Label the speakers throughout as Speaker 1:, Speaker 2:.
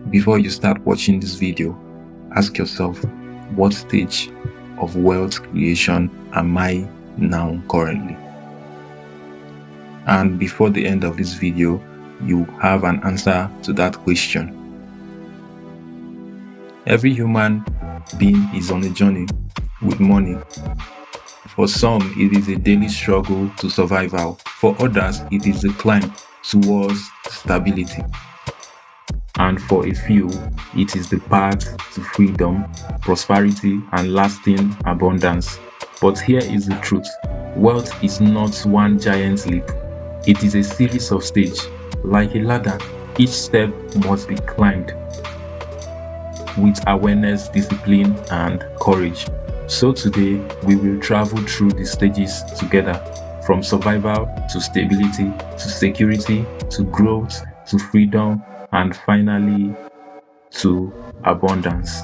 Speaker 1: Before you start watching this video, ask yourself, what stage of wealth creation am I now currently? And before the end of this video, you have an answer to that question. Every human being is on a journey with money. For some, it is a daily struggle to survival. For others, it is a climb towards stability. And for a few, it is the path to freedom, prosperity, and lasting abundance. But here is the truth. Wealth is not one giant leap. It is a series of stages. Like a ladder, each step must be climbed with awareness, discipline, and courage. So today, we will travel through the stages together, from survival to stability, to security, to growth, to freedom, and finally to abundance.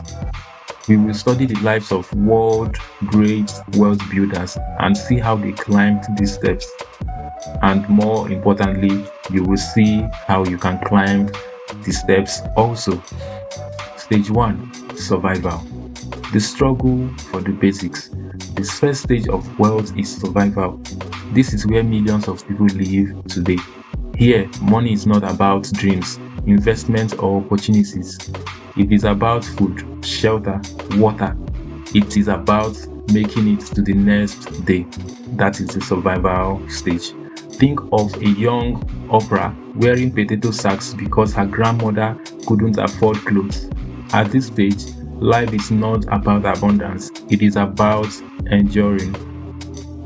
Speaker 1: We will study the lives of world great wealth builders and see how they climbed these steps. And more importantly, you will see how you can climb the steps also. Stage 1, survival. The struggle for the basics. The first stage of wealth is survival. This is where millions of people live today. Here, money is not about dreams, investments, or opportunities. It is about food, shelter, water. It is about making it to the next day. That is the survival stage. Think of a young Oprah wearing potato sacks because her grandmother couldn't afford clothes. At this stage, life is not about abundance, it is about enduring.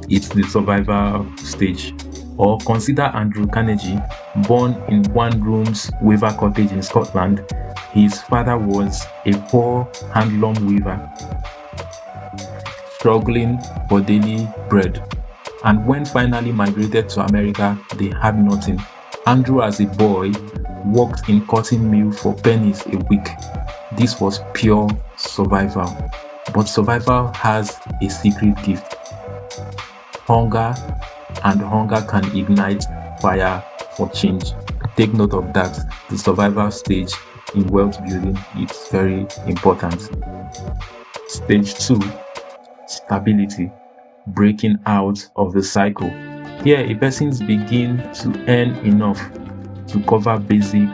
Speaker 1: It's the survival stage. Or consider Andrew Carnegie, born in one-room's weaver cottage in Scotland. His father was a poor handloom weaver, struggling for daily bread. And when finally migrated to America, they had nothing. Andrew, as a boy, worked in cotton mill for pennies a week. This was pure survival. But survival has a secret gift. Hunger, and hunger can ignite fire for change. Take note of that. The survival stage in wealth building is very important. Stage 2, stability. Breaking out of the cycle. Here, a person begins to earn enough to cover basic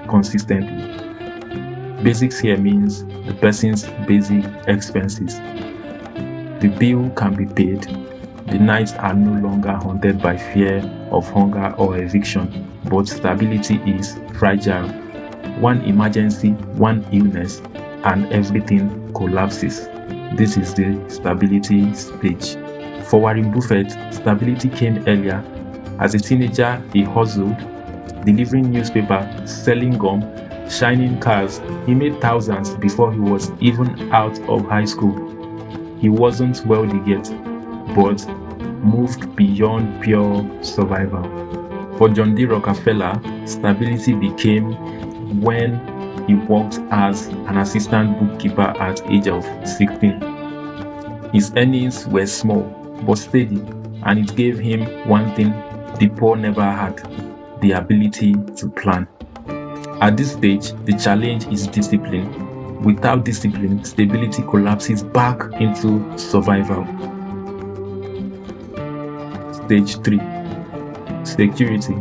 Speaker 1: consistently. Basics here means the person's basic expenses. The bill can be paid. The nights are no longer haunted by fear of hunger or eviction, but stability is fragile. One emergency, one illness, and everything collapses. This is the stability stage. For Warren Buffett, stability came earlier. As a teenager, he hustled, delivering newspapers, selling gum, shining cars. He made thousands before he was even out of high school. He wasn't wealthy yet, but moved beyond pure survival. For John D. Rockefeller, stability became when he worked as an assistant bookkeeper at the age of 16. His earnings were small but steady, and it gave him one thing the poor never had: the ability to plan. At this stage, the challenge is discipline. Without discipline, stability collapses back into survival. Stage 3, security.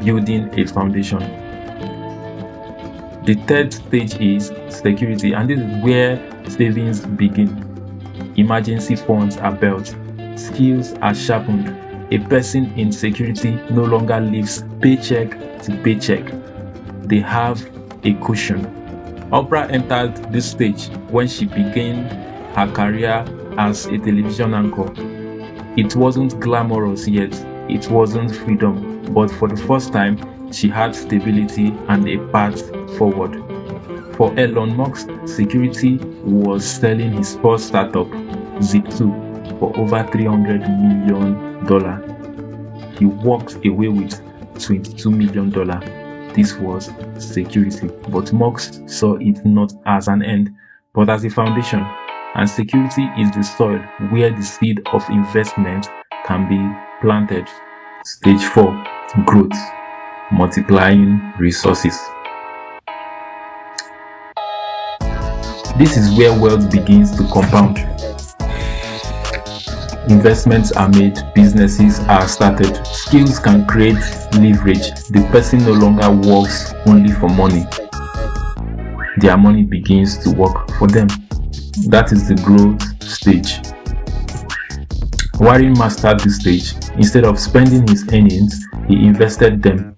Speaker 1: Building a foundation. The third stage is security, and this is where savings begin. Emergency funds are built, skills are sharpened. A person in security no longer lives paycheck to paycheck. They have a cushion. Oprah entered this stage when she began her career as a television anchor. It wasn't glamorous yet, it wasn't freedom, but for the first time, she had stability and a path forward. For Elon Musk, security was selling his first startup, Zip2, for over $300 million. He walked away with $22 million. This was security, but Musk saw it not as an end, but as a foundation. And security is the soil where the seed of investment can be planted. Stage 4, growth, multiplying resources. This is where wealth begins to compound. Investments are made, businesses are started, skills can create leverage. The person no longer works only for money. Their money begins to work for them. That is the growth stage. Warren mastered this stage. Instead of spending his earnings, he invested them.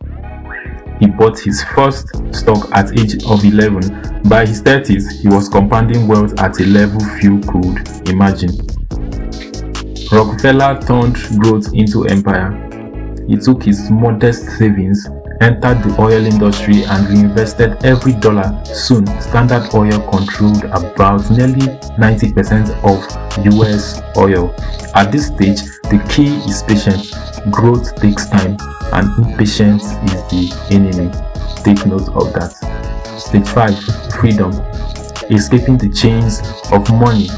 Speaker 1: He bought his first stock at age of 11. By his 30s, he was compounding wealth at a level few could imagine. Rockefeller turned growth into empire. He took his modest savings, entered the oil industry and reinvested every dollar. Soon, Standard Oil controlled about nearly 90% of US oil. At this stage, the key is patience. Growth takes time and impatience is the enemy. Take note of that. Stage 5. Freedom. Escaping the chains of money.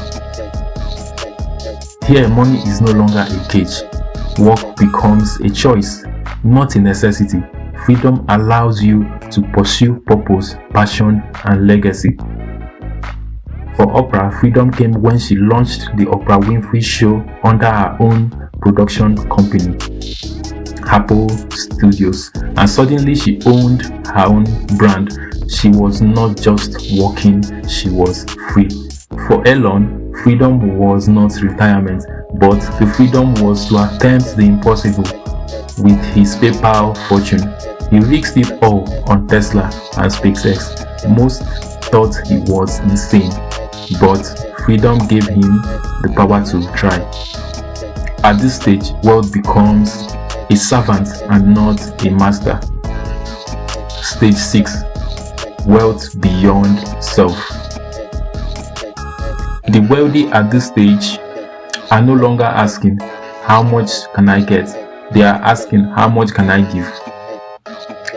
Speaker 1: Here, money is no longer a cage. Work becomes a choice, not a necessity. Freedom allows you to pursue purpose, passion, and legacy. For Oprah, freedom came when she launched the Oprah Winfrey Show under her own production company, Apple Studios, and suddenly she owned her own brand. She was not just working, she was free. For Elon, freedom was not retirement, but the freedom was to attempt the impossible. With his PayPal fortune, he risked it all on Tesla and SpaceX. Most thought he was insane, but freedom gave him the power to try. At this stage, wealth becomes a servant and not a master. Stage 6. Wealth beyond self. The wealthy at this stage are no longer asking, how much can I get? They are asking, how much can I give?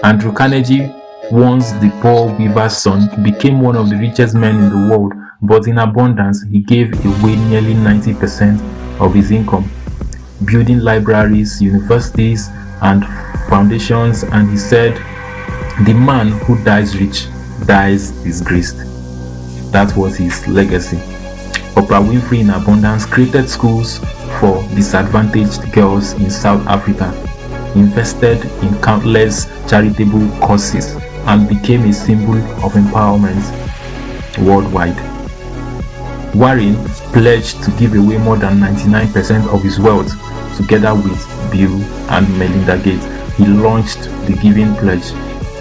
Speaker 1: Andrew Carnegie, once the poor weaver's son, became one of the richest men in the world, but in abundance, he gave away nearly 90% of his income, building libraries, universities, and foundations, and he said, the man who dies rich dies disgraced. That was his legacy. Oprah Winfrey in abundance created schools for disadvantaged girls in South Africa, invested in countless charitable causes, and became a symbol of empowerment worldwide. Warren pledged to give away more than 99% of his wealth. Together with Bill and Melinda Gates, he launched the Giving Pledge,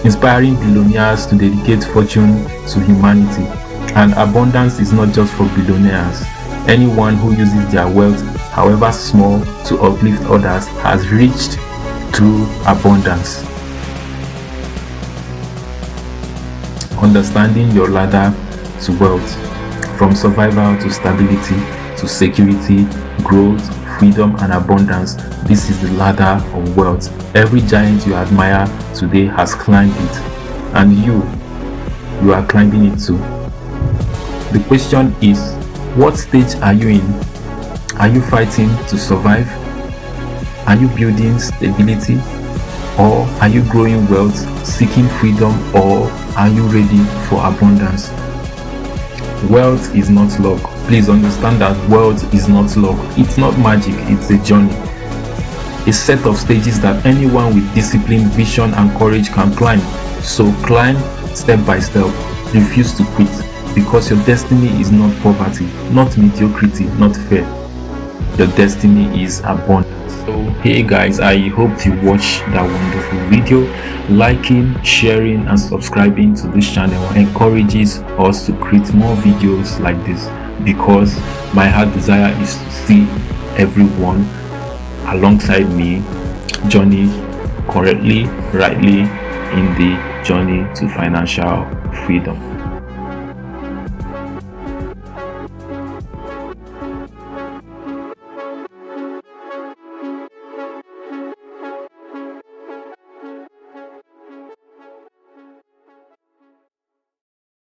Speaker 1: inspiring billionaires to dedicate fortune to humanity. And abundance is not just for billionaires. Anyone who uses their wealth, however small, to uplift others has reached true abundance. Understanding your ladder to wealth, from survival to stability to security, growth, freedom, and abundance. This is the ladder of wealth. Every giant you admire today has climbed it, and you are climbing it too. The question is, what stage are you in? Are you fighting to survive? Are you building stability? Or are you growing wealth, seeking freedom, or are you ready for abundance? Wealth is not luck. Please understand that wealth is not luck. It's not magic, it's a journey. A set of stages that anyone with discipline, vision, and courage can climb. So climb step by step. Refuse to quit, because your destiny is not poverty, not mediocrity, not fear. Your destiny is abundance. So hey guys, I hope you watched that wonderful video. Liking, sharing, and subscribing to this channel encourages us to create more videos like this, because my heart desire is to see everyone alongside me journey correctly, rightly in the journey to financial freedom.